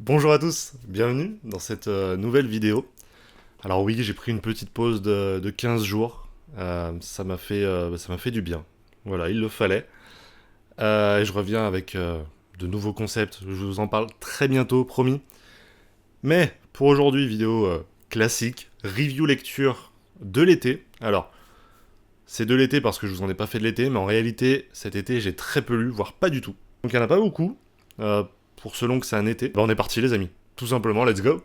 Bonjour à tous, bienvenue dans cette nouvelle vidéo. Alors oui, j'ai pris une petite pause de 15 jours. Ça m'a fait du bien. Voilà, il le fallait. Et je reviens avec de nouveaux concepts. Je vous en parle très bientôt, promis. Mais pour aujourd'hui, vidéo classique, review lecture de l'été. Alors, c'est de l'été parce que je vous en ai pas fait de l'été, mais en réalité, cet été, j'ai très peu lu, voire pas du tout. Donc il n'y en a pas beaucoup. Euh, pour selon que c'est un été, on est parti les amis. Tout simplement, let's go.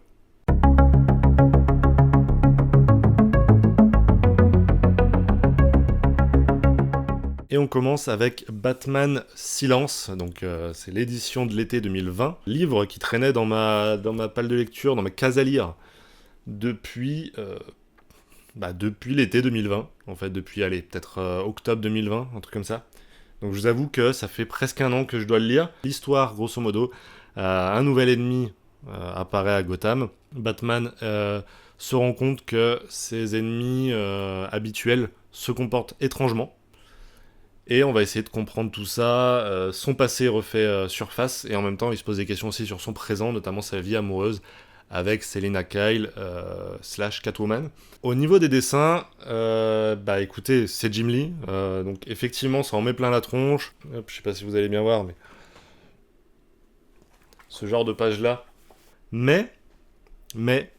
Et on commence avec Batman Silence, donc c'est l'édition de l'été 2020, livre qui traînait dans ma palle de lecture, dans ma case à lire, depuis, depuis l'été 2020, en fait, depuis, allez, peut-être octobre 2020, un truc comme ça. Donc je vous avoue que ça fait presque un an que je dois le lire. L'histoire, grosso modo, un nouvel ennemi apparaît à Gotham. Batman se rend compte que ses ennemis habituels se comportent étrangement. Et on va essayer de comprendre tout ça. Son passé refait surface, et en même temps, il se pose des questions aussi sur son présent, notamment sa vie amoureuse avec Selina Kyle slash Catwoman. Au niveau des dessins, bah écoutez, c'est Jim Lee, donc effectivement, ça en met plein la tronche. Hop, je sais pas si vous allez bien voir, mais ce genre de page-là. Mais, mais,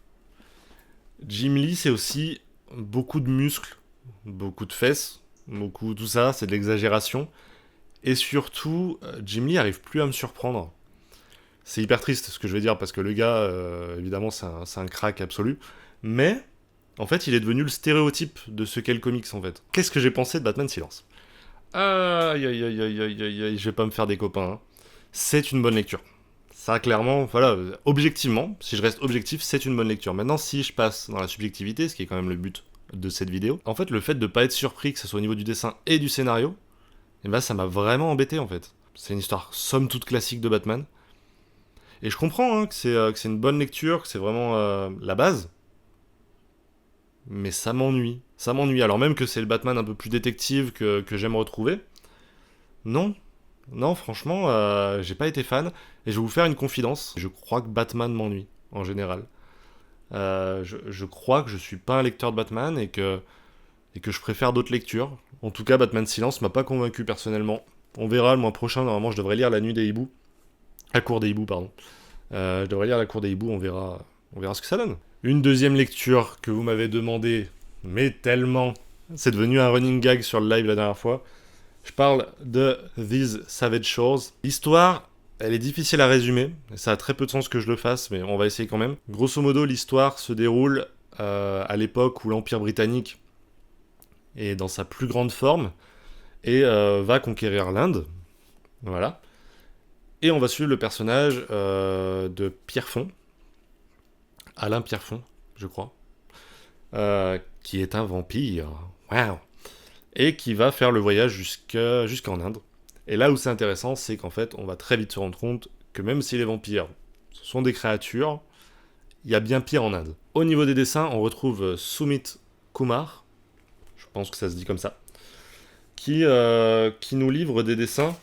Jim Lee, c'est aussi beaucoup de muscles, beaucoup de fesses, beaucoup tout ça, c'est de l'exagération. Et surtout, Jim Lee arrive plus à me surprendre. C'est hyper triste ce que je vais dire, parce que le gars, évidemment, c'est un crack absolu. Mais, en fait, il est devenu le stéréotype de ce qu'est le comics, en fait. Qu'est-ce que j'ai pensé de Batman Silence? Aïe, aïe, aïe, aïe, aïe, aïe, aïe, je vais pas me faire des copains. Hein. C'est une bonne lecture. Ça, clairement, voilà, objectivement, si je reste objectif, c'est une bonne lecture. Maintenant, si je passe dans la subjectivité, ce qui est quand même le but de cette vidéo, en fait, le fait de pas être surpris, que ce soit au niveau du dessin et du scénario, et ben ça m'a vraiment embêté, en fait. C'est une histoire somme toute classique de Batman. Et je comprends hein, que c'est une bonne lecture, que c'est vraiment la base, mais ça m'ennuie. Ça m'ennuie, alors même que c'est le Batman un peu plus détective que j'aime retrouver. Non, non, franchement, j'ai pas été fan. Et je vais vous faire une confidence. Je crois que Batman m'ennuie, en général. Je crois que je suis pas un lecteur de Batman et que je préfère d'autres lectures. En tout cas, Batman Silence m'a pas convaincu personnellement. On verra le mois prochain, normalement, je devrais lire La Nuit des Hiboux. La Cour des Hiboux, pardon. Je devrais lire La Cour des Hiboux, on verra ce que ça donne. Une deuxième lecture que vous m'avez demandé, mais tellement, c'est devenu un running gag sur le live la dernière fois. Je parle de These Savage Shores. L'histoire, elle est difficile à résumer, et ça a très peu de sens que je le fasse, mais on va essayer quand même. Grosso modo, l'histoire se déroule à l'époque où l'Empire britannique est dans sa plus grande forme et va conquérir l'Inde. Voilà. Et on va suivre le personnage de Pierrefonds, Alain Pierrefonds, je crois, qui est un vampire. Waouh! Et qui va faire le voyage jusqu'en Inde. Et là où c'est intéressant, c'est qu'en fait, on va très vite se rendre compte que même si les vampires ce sont des créatures, il y a bien pire en Inde. Au niveau des dessins, on retrouve Sumit Kumar, je pense que ça se dit comme ça, qui nous livre des dessins.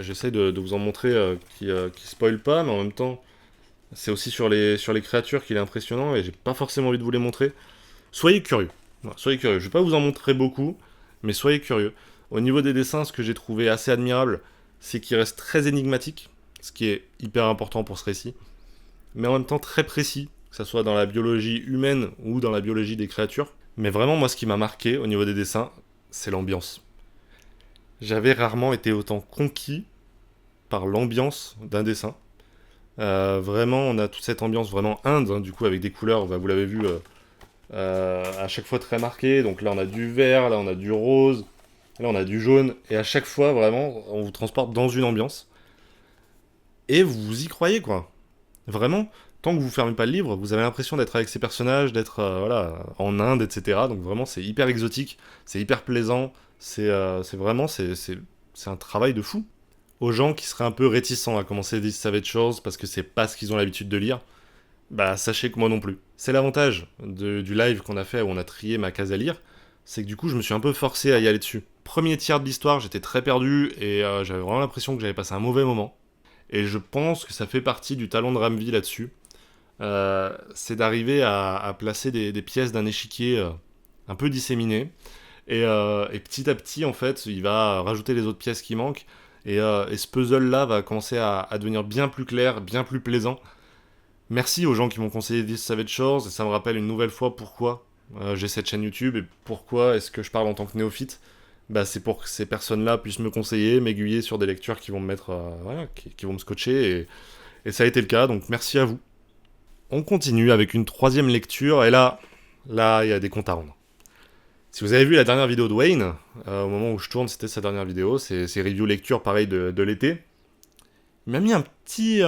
J'essaie de vous en montrer qui spoil pas, mais en même temps, c'est aussi sur les créatures qu'il est impressionnant et j'ai pas forcément envie de vous les montrer. Soyez curieux. Voilà, soyez curieux. Je vais pas vous en montrer beaucoup, mais soyez curieux. Au niveau des dessins, ce que j'ai trouvé assez admirable, c'est qu'il reste très énigmatique, ce qui est hyper important pour ce récit, mais en même temps très précis, que ce soit dans la biologie humaine ou dans la biologie des créatures. Mais vraiment, moi, ce qui m'a marqué au niveau des dessins, c'est l'ambiance. J'avais rarement été autant conquis par l'ambiance d'un dessin. Vraiment, on a toute cette ambiance vraiment Inde, hein, du coup, avec des couleurs, bah, vous l'avez vu, à chaque fois très marquées. Donc là, on a du vert, là, on a du rose, là, on a du jaune. Et à chaque fois, vraiment, on vous transporte dans une ambiance. Et vous y croyez, quoi. Vraiment, tant que vous fermez pas le livre, vous avez l'impression d'être avec ces personnages, d'être voilà, en Inde, etc. Donc vraiment, c'est hyper exotique, c'est hyper plaisant. C'est vraiment, c'est un travail de fou. Aux gens qui seraient un peu réticents à commencer This Savage Shores parce que c'est pas ce qu'ils ont l'habitude de lire, bah sachez que moi non plus. C'est l'avantage du live qu'on a fait où on a trié ma case à lire, c'est que du coup je me suis un peu forcé à y aller dessus. Premier tiers de l'histoire, j'étais très perdu et j'avais vraiment l'impression que j'avais passé un mauvais moment. Et je pense que ça fait partie du talent de Ramvi là-dessus. C'est d'arriver à placer des pièces d'un échiquier un peu disséminées. Et petit à petit, en fait, il va rajouter les autres pièces qui manquent. Et ce puzzle-là va commencer à devenir bien plus clair, bien plus plaisant. Merci aux gens qui m'ont conseillé This Savage Shores, et ça me rappelle une nouvelle fois pourquoi j'ai cette chaîne YouTube et pourquoi est-ce que je parle en tant que néophyte. Bah, c'est pour que ces personnes-là puissent me conseiller, m'aiguiller sur des lectures qui vont me mettre, voilà, qui vont me scotcher, et ça a été le cas, donc merci à vous. On continue avec une troisième lecture, et là, il y a des comptes à rendre. Si vous avez vu la dernière vidéo de Wayne, au moment où je tourne, c'était sa dernière vidéo, c'est review lecture pareil de l'été. Il m'a mis un petit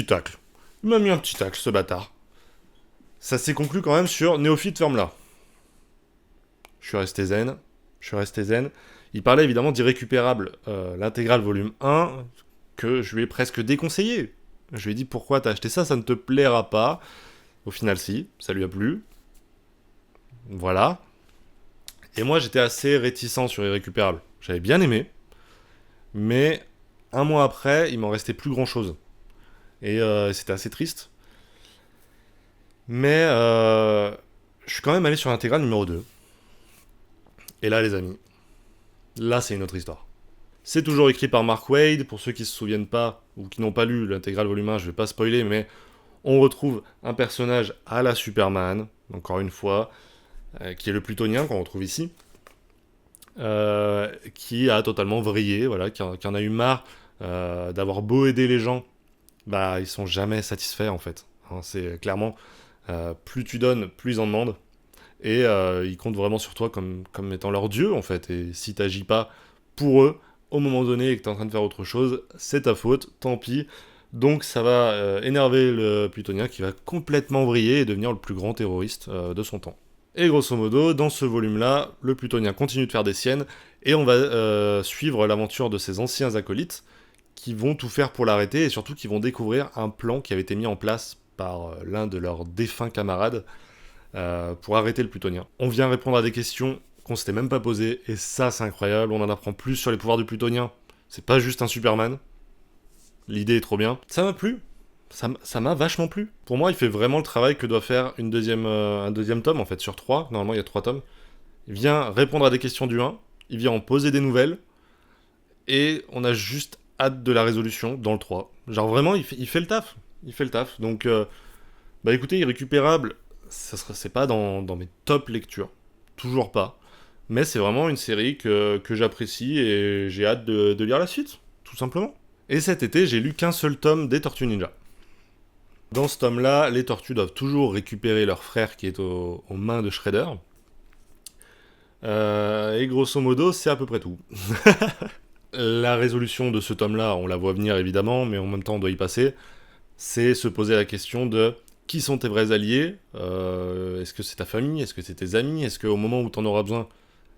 tacle. Il m'a mis un petit tacle, ce bâtard. Ça s'est conclu quand même sur Néophyte ferme-la. Je suis resté zen. Il parlait évidemment d'Irrécupérable, l'intégrale volume 1, que je lui ai presque déconseillé. Je lui ai dit pourquoi t'as acheté ça, ça ne te plaira pas. Au final, si, ça lui a plu. Voilà. Et moi, j'étais assez réticent sur Irrécupérable. J'avais bien aimé, mais un mois après, il m'en restait plus grand chose. Et c'était assez triste. Mais je suis quand même allé sur l'intégrale numéro 2. Et là, les amis, là, c'est une autre histoire. C'est toujours écrit par Mark Waid. Pour ceux qui ne se souviennent pas ou qui n'ont pas lu l'intégrale volume 1, je ne vais pas spoiler, mais on retrouve un personnage à la Superman, encore une fois, qui est le plutonien qu'on retrouve ici, qui a totalement vrillé, voilà, qui en a eu marre d'avoir beau aider les gens, bah ils sont jamais satisfaits en fait. Hein, c'est clairement plus tu donnes, plus ils en demandent. Et ils comptent vraiment sur toi comme étant leur dieu en fait. Et si t'agis pas pour eux, au moment donné et que t'es en train de faire autre chose, c'est ta faute, tant pis. Donc ça va énerver le plutonien qui va complètement vriller et devenir le plus grand terroriste de son temps. Et grosso modo, dans ce volume-là, le plutonien continue de faire des siennes et on va suivre l'aventure de ses anciens acolytes qui vont tout faire pour l'arrêter et surtout qui vont découvrir un plan qui avait été mis en place par l'un de leurs défunts camarades pour arrêter le plutonien. On vient répondre à des questions qu'on s'était même pas posées, et ça c'est incroyable, on en apprend plus sur les pouvoirs du plutonien. C'est pas juste un Superman. L'idée est trop bien. Ça m'a plu. Ça m'a vachement plu. Pour moi, il fait vraiment le travail que doit faire un deuxième tome, en fait, sur 3. Normalement, il y a 3 tomes. Il vient répondre à des questions du 1, il vient en poser des nouvelles, et on a juste hâte de la résolution dans le 3. Genre vraiment, il fait le taf. Il fait le taf. Donc, bah écoutez, Irrécupérable, c'est pas dans mes top lectures. Toujours pas. Mais c'est vraiment une série que j'apprécie et j'ai hâte de lire la suite, tout simplement. Et cet été, j'ai lu qu'un seul tome des Tortues Ninja. Dans ce tome-là, les tortues doivent toujours récupérer leur frère qui est aux mains de Shredder. Et grosso modo, c'est à peu près tout. La résolution de ce tome-là, on la voit venir évidemment, mais en même temps on doit y passer. C'est se poser la question de qui sont tes vrais alliés. Est-ce que c'est ta famille? Est-ce que c'est tes amis? Est-ce qu'au moment où t'en auras besoin,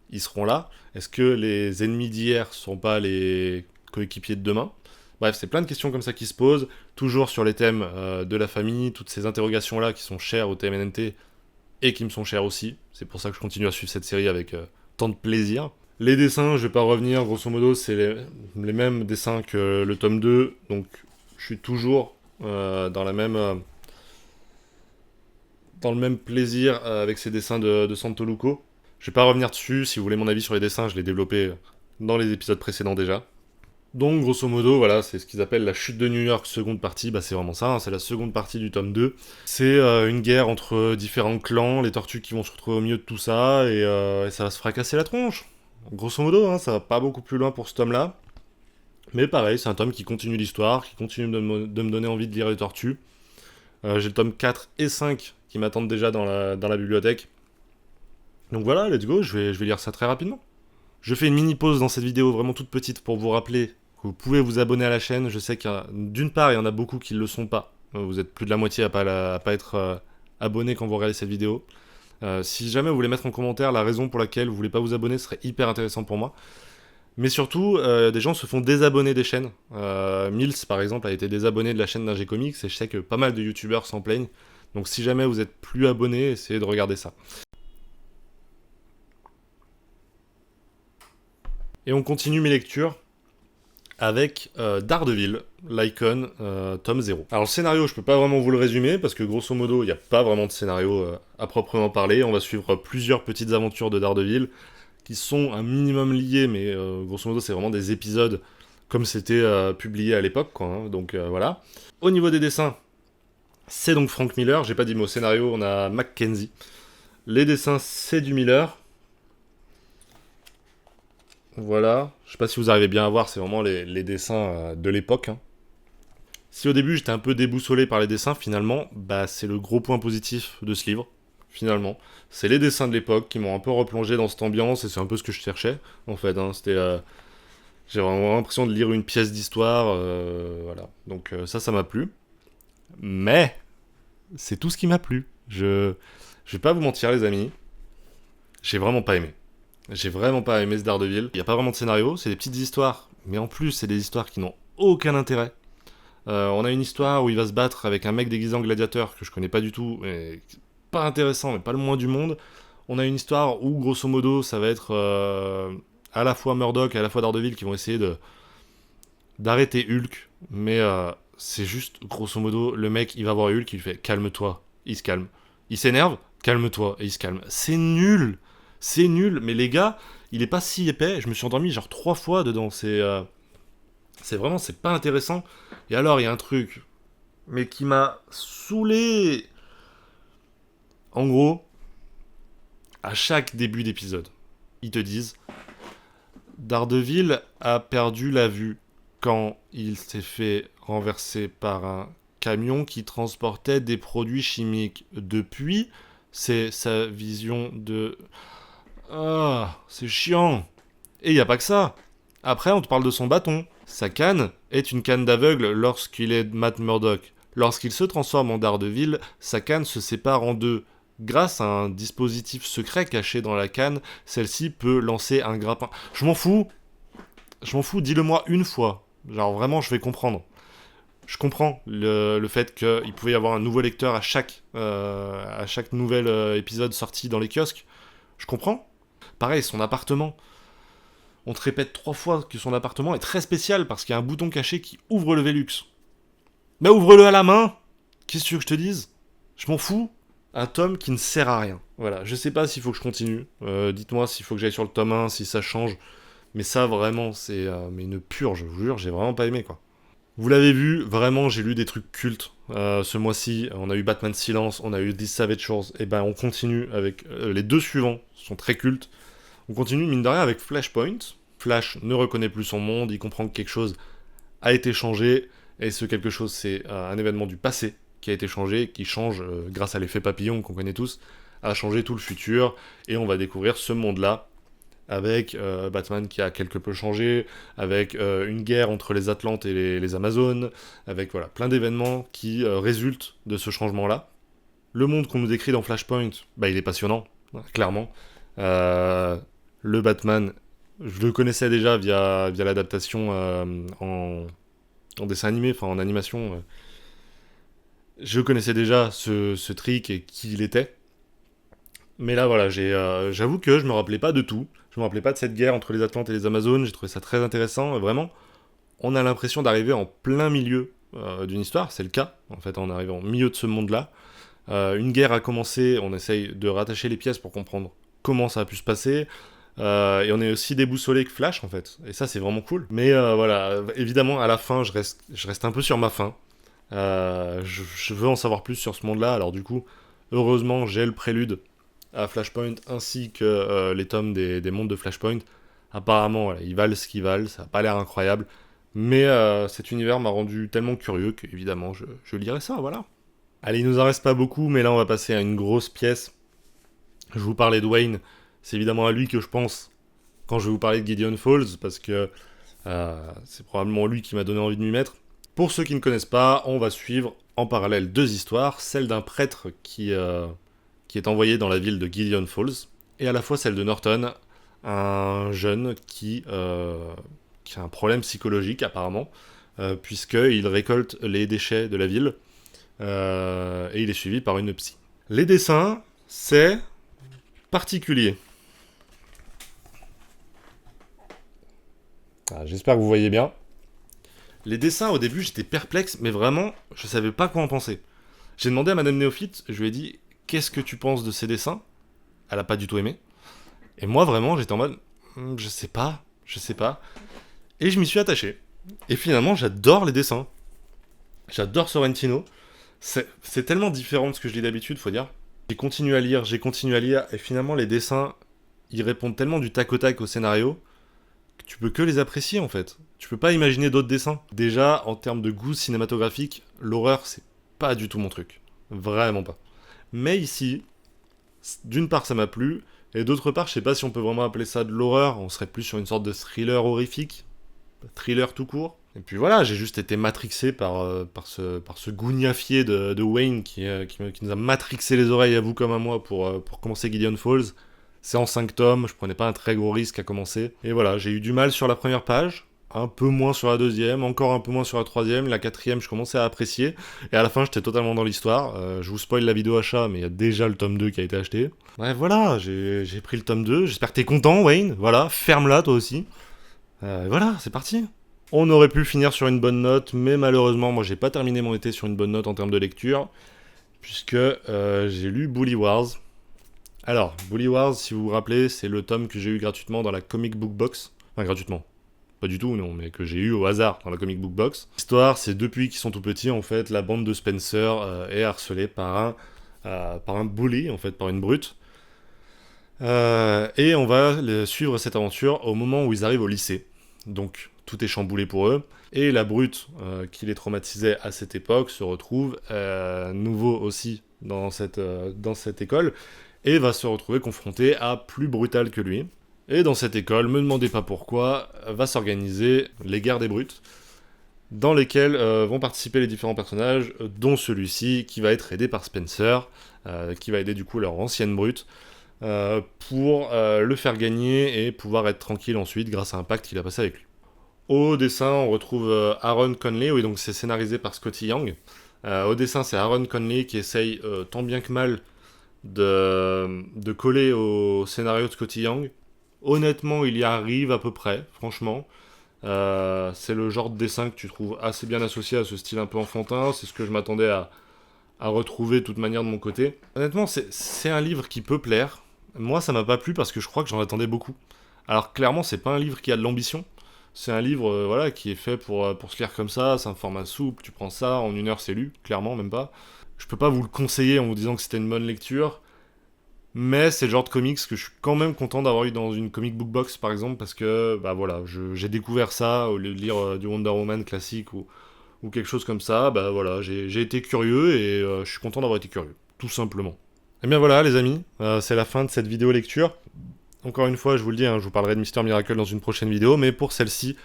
ils seront là? Est-ce que les ennemis d'hier sont pas les coéquipiers de demain? Bref, c'est plein de questions comme ça qui se posent, toujours sur les thèmes de la famille, toutes ces interrogations-là qui sont chères au TMNT et qui me sont chères aussi. C'est pour ça que je continue à suivre cette série avec tant de plaisir. Les dessins, je vais pas revenir, grosso modo, c'est les mêmes dessins que le tome 2, donc je suis toujours dans le même plaisir avec ces dessins de Santoluco. Je vais pas revenir dessus, si vous voulez mon avis sur les dessins, je l'ai développé dans les épisodes précédents déjà. Donc grosso modo, voilà, c'est ce qu'ils appellent la chute de New York, seconde partie, bah c'est vraiment ça, hein, c'est la seconde partie du tome 2. C'est une guerre entre différents clans, les tortues qui vont se retrouver au milieu de tout ça, et ça va se fracasser la tronche. Grosso modo, hein, ça va pas beaucoup plus loin pour ce tome-là. Mais pareil, c'est un tome qui continue l'histoire, qui continue de me donner envie de lire les tortues. J'ai le tome 4 et 5 qui m'attendent déjà dans la bibliothèque. Donc voilà, let's go, je vais lire ça très rapidement. Je fais une mini pause dans cette vidéo vraiment toute petite pour vous rappeler que vous pouvez vous abonner à la chaîne. Je sais d'une part, il y en a beaucoup qui ne le sont pas. Vous êtes plus de la moitié à pas être abonné quand vous regardez cette vidéo. Si jamais vous voulez mettre en commentaire la raison pour laquelle vous voulez pas vous abonner, ce serait hyper intéressant pour moi. Mais surtout, des gens se font désabonner des chaînes. Mills, par exemple, a été désabonné de la chaîne d'Ingé Comics, et je sais que pas mal de youtubeurs s'en plaignent. Donc si jamais vous êtes plus abonné, essayez de regarder ça. Et on continue mes lectures avec Daredevil, l'Icon, tome 0. Alors le scénario, je peux pas vraiment vous le résumer, parce que grosso modo, il n'y a pas vraiment de scénario à proprement parler. On va suivre plusieurs petites aventures de Daredevil, qui sont un minimum liées, mais grosso modo, c'est vraiment des épisodes comme c'était publié à l'époque, quoi, hein. Donc voilà. Au niveau des dessins, c'est donc Frank Miller. J'ai pas dit, mais au scénario, on a Mackenzie. Les dessins, c'est du Miller. Voilà. Je sais pas si vous arrivez bien à voir, c'est vraiment les dessins de l'époque, hein. Si au début j'étais un peu déboussolé par les dessins, finalement, bah c'est le gros point positif de ce livre, finalement. C'est les dessins de l'époque qui m'ont un peu replongé dans cette ambiance, et c'est un peu ce que je cherchais, en fait, hein. C'était... j'ai vraiment l'impression de lire une pièce d'histoire, voilà. Donc ça m'a plu. Mais, c'est tout ce qui m'a plu. Je vais pas vous mentir, les amis, j'ai vraiment pas aimé. J'ai vraiment pas aimé ce Daredevil. Il y a pas vraiment de scénario, c'est des petites histoires, mais en plus, c'est des histoires qui n'ont aucun intérêt. On a une histoire où il va se battre avec un mec déguisé en gladiateur que je connais pas du tout, et pas intéressant, mais pas le moins du monde. On a une histoire où, grosso modo, ça va être à la fois Murdoch et à la fois Daredevil qui vont essayer d'arrêter Hulk, mais c'est juste, grosso modo, le mec, il va voir Hulk, il lui fait calme-toi, il se calme. Il s'énerve, calme-toi, et il se calme. C'est nul, mais les gars, il est pas si épais, je me suis endormi genre 3 fois dedans, c'est vraiment, c'est pas intéressant. Et alors, il y a un truc, mais qui m'a saoulé. En gros, à chaque début d'épisode, ils te disent Daredevil a perdu la vue quand il s'est fait renverser par un camion qui transportait des produits chimiques. Depuis, c'est sa vision de... Ah, c'est chiant. Et il n'y a pas que ça. Après, on te parle de son bâton. Sa canne est une canne d'aveugle lorsqu'il est Matt Murdock. Lorsqu'il se transforme en Daredevil, sa canne se sépare en deux. Grâce à un dispositif secret caché dans la canne, celle-ci peut lancer un grappin. Je m'en fous, dis-le-moi une fois. Genre vraiment, je vais comprendre. Je comprends le fait qu'il pouvait y avoir un nouveau lecteur à chaque nouvel épisode sorti dans les kiosques. Je comprends. Pareil, son appartement. On te répète 3 fois que son appartement est très spécial parce qu'il y a un bouton caché qui ouvre le Velux. Mais ouvre-le à la main. Qu'est-ce que tu veux que je te dise? Je m'en fous. Un tome qui ne sert à rien. Voilà, je sais pas s'il faut que je continue. Dites-moi s'il faut que j'aille sur le tome 1, si ça change. Mais ça, vraiment, c'est mais une purge, je vous jure, j'ai vraiment pas aimé, quoi. Vous l'avez vu, vraiment, j'ai lu des trucs cultes. Ce mois-ci, on a eu Batman Silence, on a eu These Savage Shores. Et ben, on continue avec les deux suivants, sont très cultes. On continue, mine de rien, avec Flashpoint. Flash ne reconnaît plus son monde, il comprend que quelque chose a été changé, et ce quelque chose, c'est un événement du passé qui a été changé, qui change, grâce à l'effet papillon qu'on connaît tous, a changé tout le futur, et on va découvrir ce monde-là, avec Batman qui a quelque peu changé, avec une guerre entre les Atlantes et les Amazones, avec voilà, plein d'événements qui résultent de ce changement-là. Le monde qu'on nous décrit dans Flashpoint, bah, il est passionnant, clairement. Le Batman, je le connaissais déjà via l'adaptation en dessin animé, enfin en animation. Je connaissais déjà ce trick et qui il était. Mais là, voilà, j'avoue que je me rappelais pas de tout. Je me rappelais pas de cette guerre entre les Atlantes et les Amazones. J'ai trouvé ça très intéressant. Vraiment, on a l'impression d'arriver en plein milieu d'une histoire. C'est le cas. En fait, on arrive en milieu de ce monde-là. Une guerre a commencé. On essaye de rattacher les pièces pour comprendre comment ça a pu se passer. Et on est aussi déboussolé que Flash, en fait. Et ça, c'est vraiment cool. Mais voilà, évidemment, à la fin, je reste un peu sur ma faim. Je veux en savoir plus sur ce monde-là. Alors du coup, heureusement, j'ai le prélude à Flashpoint ainsi que les tomes des mondes de Flashpoint. Apparemment, voilà, ils valent ce qu'ils valent, ça n'a pas l'air incroyable. Mais cet univers m'a rendu tellement curieux qu'évidemment, je lirai ça, voilà. Allez, il nous en reste pas beaucoup, mais là, on va passer à une grosse pièce. Je vous parlais de Wayne, c'est évidemment à lui que je pense quand je vais vous parler de Gideon Falls, parce que c'est probablement lui qui m'a donné envie de m'y mettre. Pour ceux qui ne connaissent pas, on va suivre en parallèle deux histoires, celle d'un prêtre qui est envoyé dans la ville de Gideon Falls, et à la fois celle de Norton, un jeune qui a un problème psychologique apparemment, puisqu'il récolte les déchets de la ville, et il est suivi par une psy. Les dessins, c'est particulier. J'espère que vous voyez bien. Les dessins, au début, j'étais perplexe, mais vraiment, je savais pas quoi en penser. J'ai demandé à Madame Néophyte, je lui ai dit, qu'est-ce que tu penses de ces dessins? Elle a pas du tout aimé. Et moi, vraiment, j'étais en mode, je sais pas, je sais pas. Et je m'y suis attaché. Et finalement, j'adore les dessins. J'adore Sorrentino. C'est tellement différent de ce que je lis d'habitude, faut dire. J'ai continué à lire, et finalement, les dessins, ils répondent tellement du tac au tac au scénario, que tu peux que les apprécier, en fait. Tu peux pas imaginer d'autres dessins. Déjà, en termes de goût cinématographique, l'horreur, c'est pas du tout mon truc. Vraiment pas. Mais ici, d'une part, ça m'a plu, et d'autre part, je sais pas si on peut vraiment appeler ça de l'horreur, on serait plus sur une sorte de thriller horrifique, thriller tout court. Et puis voilà, j'ai juste été matrixé par ce gougnafier de Wayne qui nous a matrixé les oreilles à vous comme à moi pour commencer Gideon Falls. C'est en 5 tomes, je prenais pas un très gros risque à commencer. Et voilà, j'ai eu du mal sur la première page, un peu moins sur la deuxième, encore un peu moins sur la troisième, la quatrième je commençais à apprécier, et à la fin j'étais totalement dans l'histoire. Je vous spoil la vidéo achat, mais il y a déjà le tome 2 qui a été acheté. Ouais voilà, j'ai pris le tome 2, j'espère que t'es content Wayne, voilà, ferme-la toi aussi. Voilà, c'est parti. On aurait pu finir sur une bonne note, mais malheureusement moi j'ai pas terminé mon été sur une bonne note en termes de lecture, puisque j'ai lu Bully Wars. Alors, Bully Wars, si vous vous rappelez, c'est le tome que j'ai eu gratuitement dans la Comic Book Box. Enfin, gratuitement. Pas du tout, non, mais que j'ai eu au hasard dans la Comic Book Box. L'histoire, c'est depuis qu'ils sont tout petits, en fait, la bande de Spencer est harcelée par un bully, en fait, par une brute. Et on va suivre cette aventure au moment où ils arrivent au lycée. Donc, tout est chamboulé pour eux. Et la brute qui les traumatisait à cette époque se retrouve nouveau aussi dans cette école et va se retrouver confronté à plus brutal que lui. Et dans cette école, me demandez pas pourquoi, va s'organiser les guerres des brutes, dans lesquelles vont participer les différents personnages, dont celui-ci qui va être aidé par Spencer, qui va aider du coup leur ancienne brute, pour le faire gagner et pouvoir être tranquille ensuite grâce à un pacte qu'il a passé avec lui. Au dessin, on retrouve Aaron Conley, oui, donc c'est scénarisé par Scotty Young. Au dessin, c'est Aaron Conley qui essaye tant bien que mal de coller au scénario de Scotty Young. Honnêtement, il y arrive à peu près, franchement. C'est le genre de dessin que tu trouves assez bien associé à ce style un peu enfantin. C'est ce que je m'attendais à retrouver de toute manière de mon côté. Honnêtement, c'est un livre qui peut plaire. Moi, ça m'a pas plu parce que je crois que j'en attendais beaucoup. Alors clairement, c'est pas un livre qui a de l'ambition. C'est un livre voilà, qui est fait pour se lire comme ça. C'est un format souple. Tu prends ça, en 1 heure, c'est lu. Clairement, même pas. Je peux pas vous le conseiller en vous disant que c'était une bonne lecture. Mais c'est le genre de comics que je suis quand même content d'avoir eu dans une comic book box par exemple, parce que bah voilà, j'ai découvert ça au lieu de lire du Wonder Woman classique ou quelque chose comme ça. Bah voilà, j'ai été curieux et je suis content d'avoir été curieux, tout simplement. Et bien voilà les amis, c'est la fin de cette vidéo lecture. Encore une fois, je vous le dis, hein, je vous parlerai de Mister Miracle dans une prochaine vidéo, mais pour celle-ci,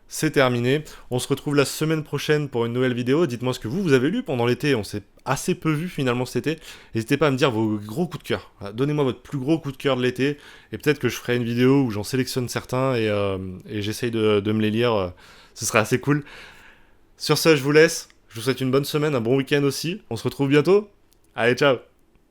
c'est terminé. On se retrouve la semaine prochaine pour une nouvelle vidéo. Dites-moi ce que vous avez lu pendant l'été. On s'est assez peu vu finalement cet été. N'hésitez pas à me dire vos gros coups de cœur. Donnez-moi votre plus gros coup de cœur de l'été. Et peut-être que je ferai une vidéo où j'en sélectionne certains et j'essaye de me les lire. Ce serait assez cool. Sur ce, je vous laisse. Je vous souhaite une bonne semaine, un bon week-end aussi. On se retrouve bientôt. Allez, ciao!